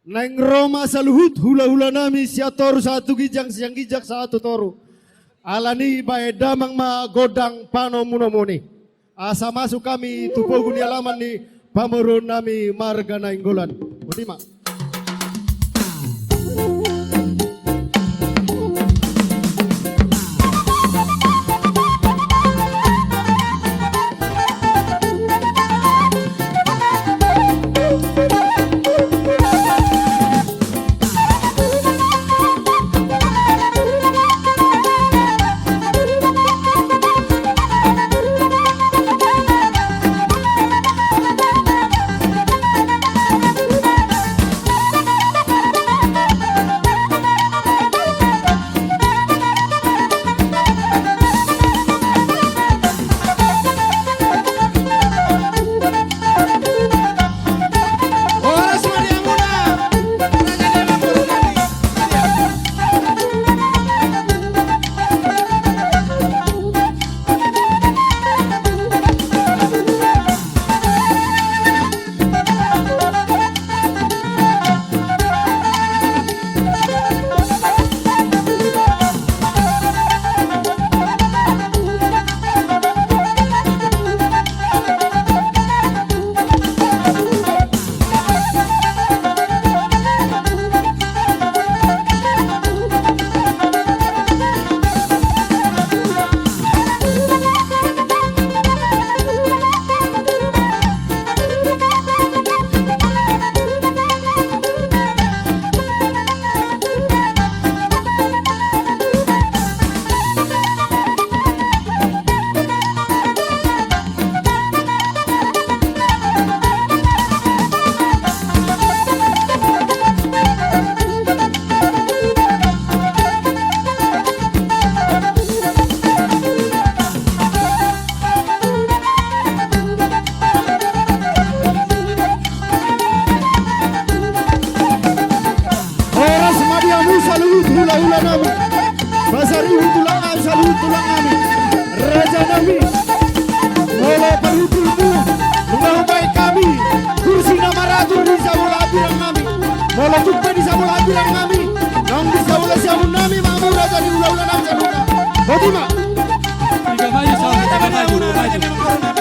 Neng Roma saluhut hula-hula nami siator satu gijang siang gijak satu toru. Alani bae damang ma godang pano munomoni. Asa masuk kami tupogun di alaman ni pamerun nami marga nainggolan. Ultima. Hula-hula nami, basari tulang kami, salut tulang kami, raja nami, wala perhutulmu, mengahubai kami, kursi nama ratu di sabul abirang kami, wala tukpe di sabul abirang kami, nang di sabul nami, mamur raja di hula-hula nami, saluta, Fatima. Tiga maju, tiga maju.